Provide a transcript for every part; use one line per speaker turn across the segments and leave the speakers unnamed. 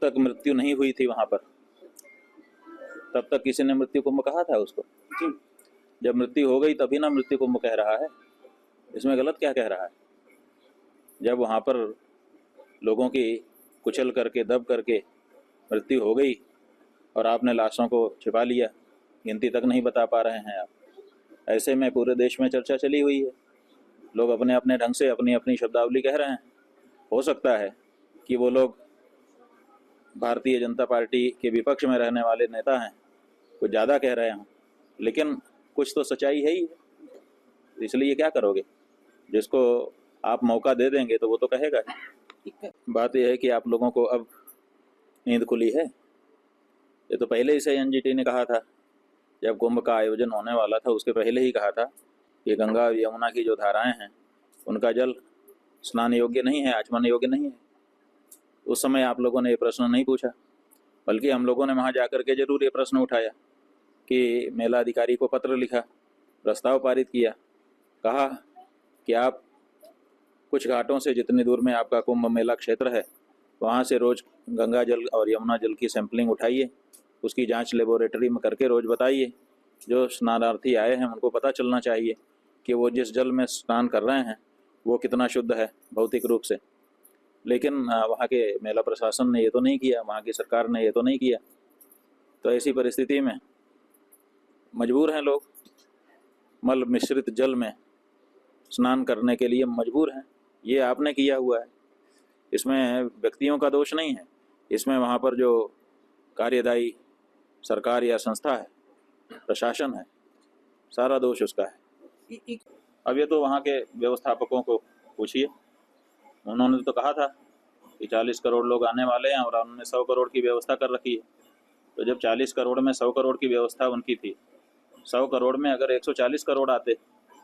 तक मृत्यु नहीं हुई थी वहां पर, तब तक किसी ने मृत्यु कुंभ कहा था उसको? जब मृत्यु हो गई तभी ना मृत्यु कुंभ कह रहा है। इसमें गलत क्या कह रहा है? जब वहां पर लोगों की कुचल करके दब करके मृत्यु हो गई और आपने लाशों को छिपा लिया, गिनती तक नहीं बता पा रहे हैं आप, ऐसे में पूरे देश में चर्चा चली हुई है। लोग अपने अपने ढंग से अपनी अपनी शब्दावली कह रहे हैं। हो सकता है कि वो लोग भारतीय जनता पार्टी के विपक्ष में रहने वाले नेता हैं, कुछ ज़्यादा कह रहे हों, लेकिन कुछ तो सच्चाई है ही, इसलिए क्या करोगे? जिसको आप मौका दे देंगे तो वो तो कहेगा ही। बात यह है कि आप लोगों को अब नींद खुली है। ये तो पहले ही से एनजीटी ने कहा था, जब कुंभ का आयोजन होने वाला था उसके पहले ही कहा था कि गंगा और यमुना की जो धाराएं हैं उनका जल स्नान योग्य नहीं है, आचमन योग्य नहीं है। उस समय आप लोगों ने ये प्रश्न नहीं पूछा, बल्कि हम लोगों ने वहाँ जाकर के जरूर ये प्रश्न उठाया कि मेला अधिकारी को पत्र लिखा, प्रस्ताव पारित किया, कहा कि आप कुछ घाटों से जितनी दूर में आपका कुंभ मेला क्षेत्र है वहाँ से रोज़ गंगा जल और यमुना जल की सैंपलिंग उठाइए, उसकी जांच लेबोरेटरी में करके रोज़ बताइए। जो स्नानार्थी आए हैं उनको पता चलना चाहिए कि वो जिस जल में स्नान कर रहे हैं वो कितना शुद्ध है भौतिक रूप से। लेकिन वहाँ के मेला प्रशासन ने ये तो नहीं किया, वहाँ की सरकार ने ये तो नहीं किया। तो ऐसी परिस्थिति में मजबूर हैं लोग, मल मिश्रित जल में स्नान करने के लिए मजबूर हैं। ये आपने किया हुआ है, इसमें व्यक्तियों का दोष नहीं है, इसमें वहाँ पर जो कार्यदायी सरकार या संस्था है, प्रशासन है, सारा दोष उसका है। अब ये तो वहाँ के व्यवस्थापकों को पूछिए, उन्होंने तो कहा था कि 40 करोड़ लोग आने वाले हैं और उन्होंने 100 करोड़ की व्यवस्था कर रखी है। तो जब 40 करोड़ में 100 करोड़ की व्यवस्था उनकी थी, 100 करोड़ में अगर 140 करोड़ आते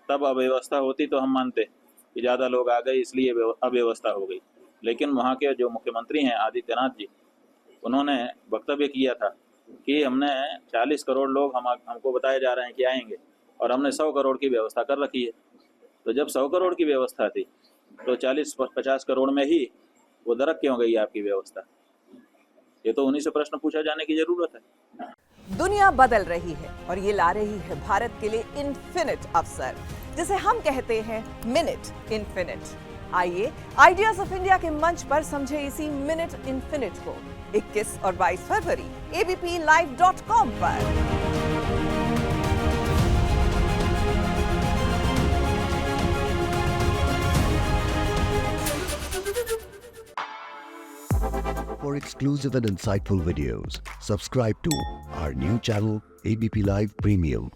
तब अव्यवस्था होती तो हम मानते कि ज़्यादा लोग आ गए इसलिए अव्यवस्था हो गई। लेकिन वहाँ के जो मुख्यमंत्री हैं आदित्यनाथ जी, उन्होंने वक्तव्य किया था कि हमने 40 करोड़ लोग हमको बताए जा रहे हैं कि आएंगे और हमने 100 करोड़ की व्यवस्था कर रखी है। तो जब 100 करोड़ की व्यवस्था थी तो 40-50 करोड़ में ही वो दरक क्यों गई आपकी व्यवस्था? ये तो उन्हीं से प्रश्न पूछा जाने की जरूरत है।
दुनिया बदल रही है और ये ला रही है भारत के लिए इन्फिनिट अवसर, जिसे हम कहते हैं मिनट इन्फिनिट। आइए आइडियाज ऑफ इंडिया के मंच पर समझे इसी मिनट इन्फिनिट को 21 और 22 फरवरी abplive.com पर।
For exclusive and insightful videos, subscribe to our new channel ABP Live Premium.